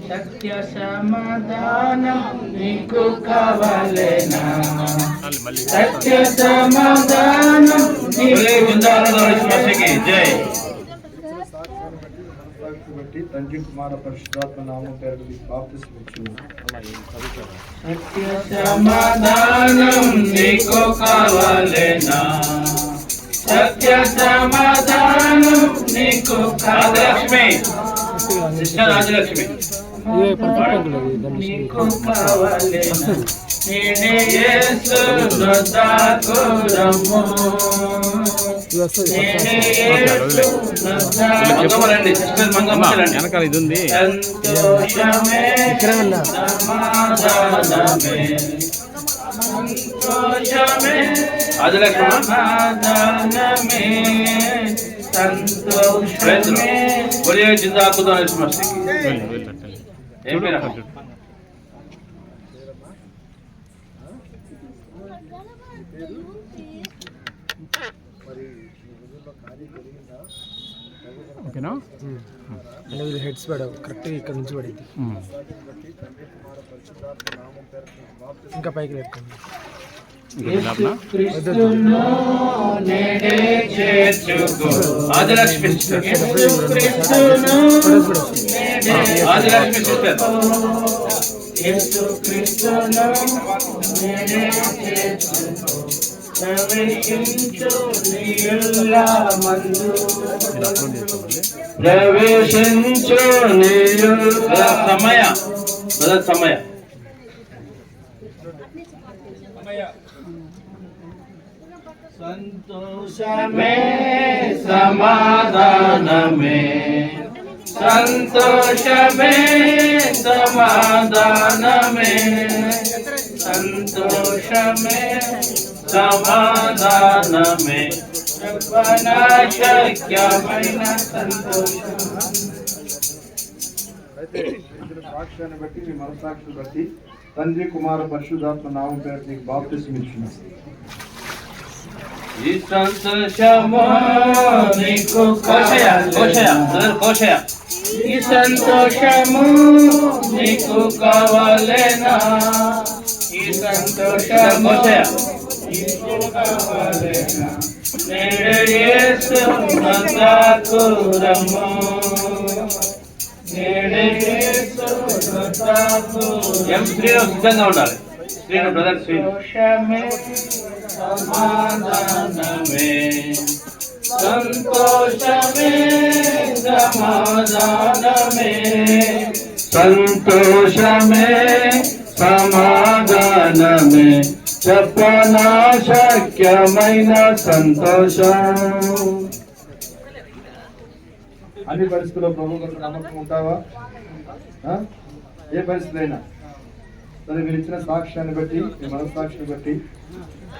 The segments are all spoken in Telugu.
సత్య సమాధానం నీకు కావాలేనా? సత్య సమాధానం తండ్రి కుమార పరిశుద్ధాత్మ నామం పేరు బాప్తిస్మం ఇచ్చును. సత్య సమాధానం నీకు కావాలేనా? సత్య సమాధానం నీకు కావాలేనా? రాజలక్ష్మి నీకు కావాలేనా? నేనే యేసు నొద్దకు రమ్ము. నేనే యేసు నొద్దకు వెనకాల ఇది ఉంది. సంతోషమే సమాధానమే సంతోషమే సమాధానమే సంతోషమే. बोलिए जिंदा खुदा ने मस्ती ఏం పేరు? ఓకేనా? అంటే వీళ్ళు హెడ్స్ పడవు, కరెక్ట్గా ఇక్కడ నుంచి పడింది. ఇంకా పైకి పెట్టుకోండి. ప్రవేశించు సమయ సమయ సంతోషమే సమాధానమే సంతోషమే సమాధానమే సంతోషమే సమాధానమే శక్యమైన సంతోషం. అయితే సాక్ష్యాన్ని బట్టి మీ మనసాక్షిని బట్టి తండ్రి కుమార పరిశుద్ధాత్మ నామం పేరు నీకు బాప్తిస్మం ఇచ్చును. ఈ సంతోషము నీకు కోశయ ఈ సంతోషము నీకు కావాలేనా? ఈ సంతోషము నీకు కావాలేనా? నేడే యేసు నొద్దకు రమ్ము. నేడే యేసు నొద్దకు స్త్రీలో సిద్ధంగా ఉండాలి. స్త్రీలు బ్రదర్ సంతోషమే సమాధానమే సంతోషమే సమాధానమే సంతోషమే సమాధానమే చెప్పనా శక్యమైన సంతోషం. అన్ని పరిస్థితుల్లో ప్రభు కొరకు నమ్మకం ఉంటావా? ఏ పరిస్థితి అయినా సరే మీరు ఇచ్చిన సాక్ష్యాన్ని బట్టి మీ మనస్సాక్షిని బట్టి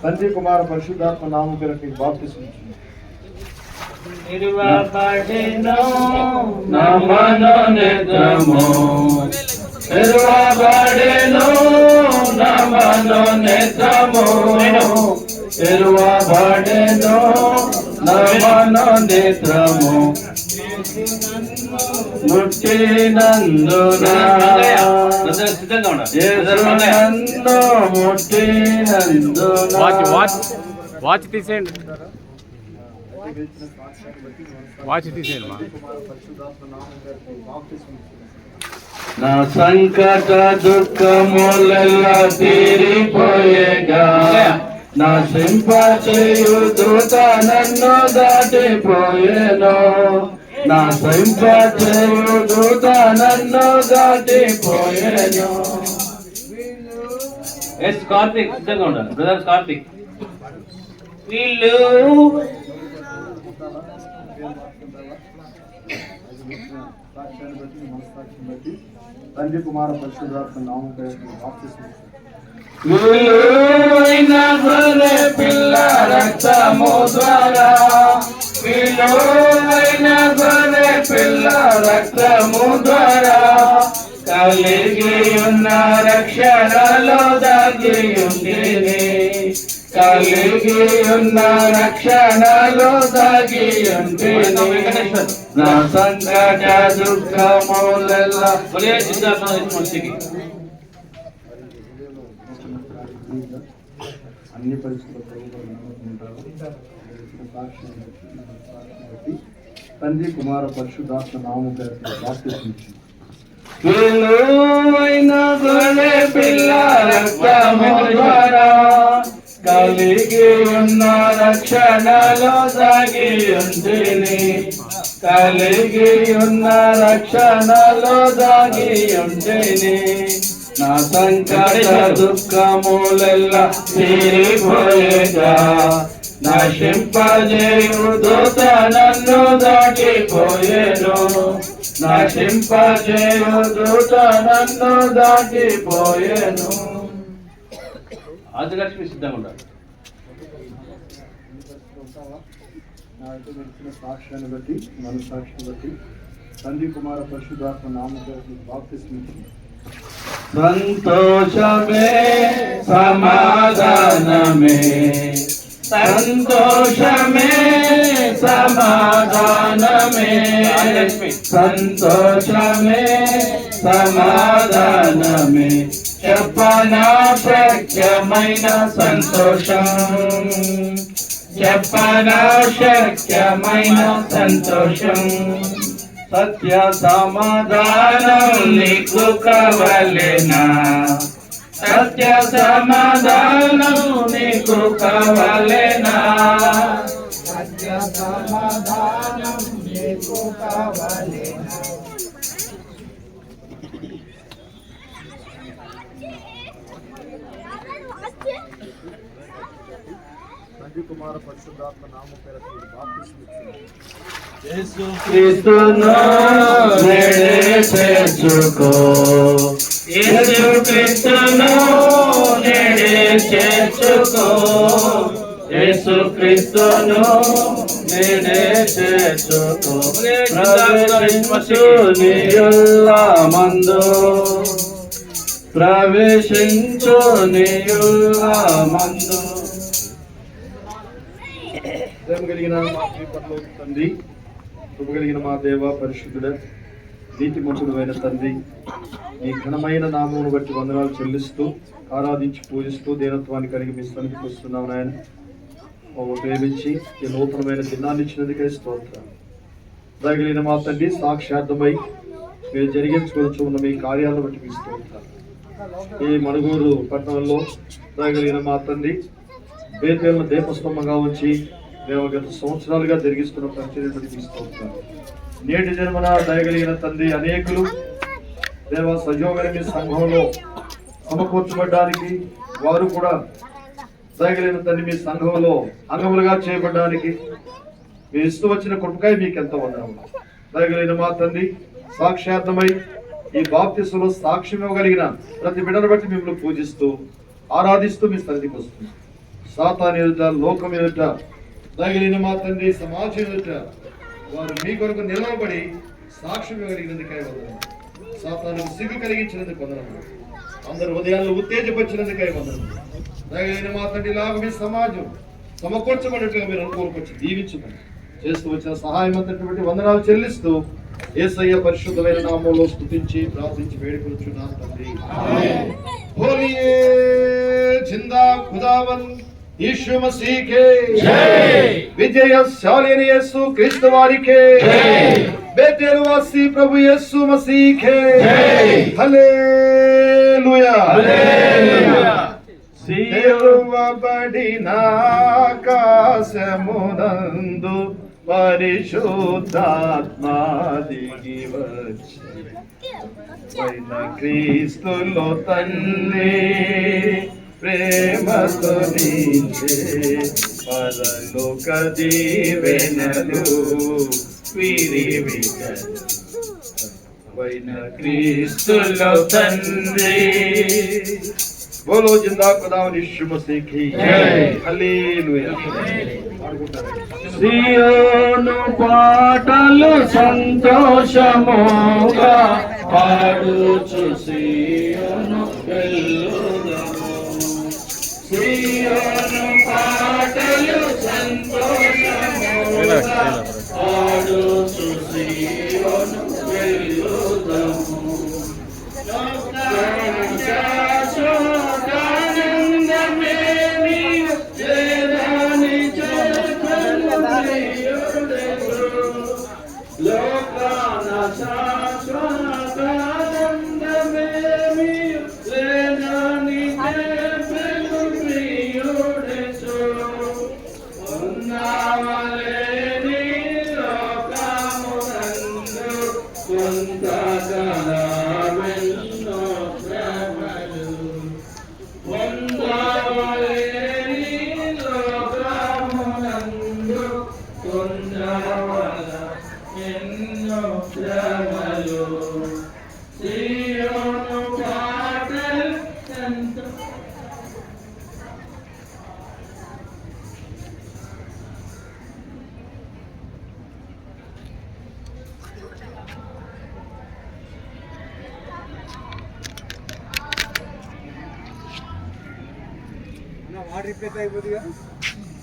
తండ్రి కుమార పరిశుద్ధాత్మ నామం పేరు నీకు బాప్తిస్మం ఇచ్చును. నిర్వబడెను నా మనోనేత్రము నిర్వబడెను నా మనోనేత్రము నిర్వబడెను నా మనోనేత్రము ముట్టినందున సిద్ధంగా ముట్టినందున వాచ్ తీసేయండి. వాచ్ తీసేయండి మా. నా సంకట దుఃఖములెల్లా తీరిపోయేగా నా సింపచేయు దూత నన్ను దాటిపోయేను. నా సింపచేయు దూత నన్ను దాటిపోయేను. ఎస్ కార్తిక్ సిద్ధంగా ఉండాలి. బ్రదర్ కార్తిక్ వీళ్ళు సాక్ష్యాన్ని బట్టి మీ మనస్సాక్షిని బట్టి తండ్రి కుమార పరిశుద్ధాత్మ నామం పేరు నీకు బాప్తిస్మం ఇచ్చును. విలువైన గొర్రె పిల్ల రక్తము ద్వారా విలువైన గొర్రె పిల్ల రక్తము ద్వారా కలిగి ఉన్న రక్షణలో దాగి ఉంది. కలిగి ఉన్న రక్షణలో దాగి ఉంటిని నా సంకట దుఃఖములెల్లా అన్ని పరిస్థితుల్లో తండ్రి కుమార పరిశుద్ధాత్మ నామము పేరుతో బాప్తిస్మిచ్చి విలువైన గొర్రె పిల్ల రక్తము ద్వారా కలిగి ఉన్న రక్షణలో దాగి ఉంటిని కలిగి ఉన్న రక్షణలో దాగి ఉంటిని నా సంకట దుఃఖములెల్లా తీరిపోయేగా నశింపజేయు దూత నన్ను దాటిపోయేను నశింపజేయు దూత నన్ను దాటిపోయేను. ఆదిలక్ష్మి సిద్ధంగా ఉండాలి. సాక్ష్యాన్ని బట్టి మనసాక్షిని బట్టి తండ్రి కుమార పరిశుద్ధాత్మ నామముతో బాప్తిస్మిచ్చి సంతోషమే సమాధానమే సంతోషమే సమాధానమే సంతోషమే సమాధానమే చెప్పనా శక్యమైన సంతోషం చెప్పనా శక్యమైన సంతోషం సత్య సమాధానం నీకు కావలెనా సత్య సమాధానం నీకు కావలెనా సత్య సమాధానం నీకు కావలెనా. తండ్రి కుమార పరిశుద్ధాత్మ నామము పేరుతో బాప్తిస్మిచ్చి యేసుక్రీస్తును నేడే చేర్చుకో యేసుక్రీస్తును నేడే చేర్చుకో యేసుక్రీస్తును నేడే చేర్చుకో ప్రవేశించు నీయుల్లమందు ప్రవేశించు నీయుల్లమందు. ప్రేమ కలిగిన మా పరలోక తండ్రి, కృప కలిగిన మా దేవ పరిశుద్ధుడ, నీతిమంతుడు అయిన తండ్రి, ఈ ఘనమైన నామమును బట్టి వందనాలు చెల్లిస్తూ ఆరాధించి పూజిస్తూ దీనత్వాన్ని కలిగి మీ సన్నిధికి వస్తున్నాం నాయన. మమ్మల్ని ప్రేమించి ఈ నూతనమైన దినాన్ని ఇచ్చినందుకే స్తోత్రాలు. దయగలిగిన మా తండ్రి, సాక్షార్థమై మీరు జరిగించుకోవచ్చు ఉన్న మీ కార్యాలను బట్టి మీ స్తోత్రాలు. ఈ మణుగూరు పట్టణంలో దయగలిగిన మా తండ్రి బేతేలను దీపస్తంభంగా ఉంచి మేము గత సంవత్సరాలుగా జరిగిస్తున్న పరిచర్యను బట్టి మీ స్తోత్రాలు. నేటి జన్మన దయగలిగిన తండ్రి అనేకులు దేవ సజీవమైన మీ సంఘంలో సమకూర్చబడ్డానికి వారు కూడా దయగలిగిన తండ్రి మీ సంఘంలో అంగములుగా చేయబడ్డానికి మీ ఇస్తూ వచ్చిన కృపకాయ మీకు ఎంత వందనములు. దయగలిగిన మా తండ్రి, సాక్షార్థమై ఈ బాప్తిస్మలో సాక్ష్యం ఇవ్వగలిగిన ప్రతి బిడ్డను బట్టి మిమ్మల్ని పూజిస్తూ ఆరాధిస్తూ మీ సన్నిధికి వస్తుంది. సాతాను ఎదుట, లోకం ఎదుట, దయగలిగిన మా తండ్రి సమాజం ఎదుట వారు మీ కొరకు నిలవబడి సాక్ష్యం ఇవ్వగలిగినందుకై వందనములు. సాతానుకు సిగ్గు కలిగించినందుకు వందనములు. అందరు ఉదయాల్లో ఉత్తేజపరిచినందుకై వందనములు. దయగలిగిన మా తండ్రి లాగా మీ సమాజం సమకూర్చబడినట్టుగా మీరు అనుకోవచ్చు దీవించమని చేస్తూ వచ్చిన సహాయం అంతటి వందనాలు చెల్లిస్తూ యేసయ్య పరిశుద్ధమైన నామంలో స్తుతించి ప్రార్థించి వేడుకొనుచున్నాను తండ్రి. బోలియే జిందా ఖుదావన్ यीशु मसीह के जय, विजयशाली यीशु क्रिस्त वारिके जय, बेतेलवासी प्रभु यीशु मसीह के जय, हालेलुया हालेलुया. देवबडिना आकाशमुనందు పరిశుద్ధాత్మా దిగి వచ్చి పైన క్రీస్తులో తండ్రి ప్రేమతో నించే పరలోక దీవెనలు పైన క్రీస్తులో తండ్రి. बोलो जिंदा खुदावन यीशु मसीह की जय, हालेलुया. సియోను పాటలు సంతోషముగా పాడుచు సియోను వెళ్ళుదము. సియోను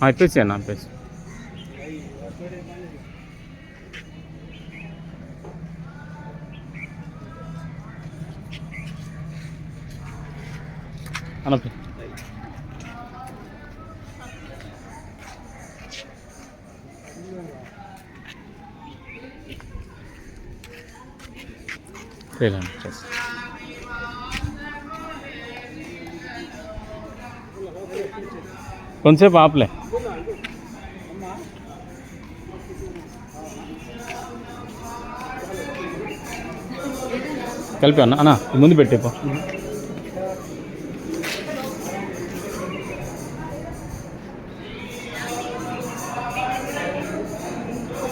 ఇప్పేసి అన్న ఇప్పేసి అన్న కొంచెంసేపు ఆపలే కలిపి అన్న అన్న ముందు పెట్టేపో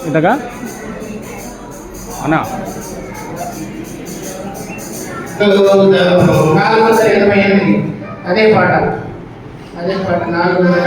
ఇంతగా అన్నా 428 అదే పాట 4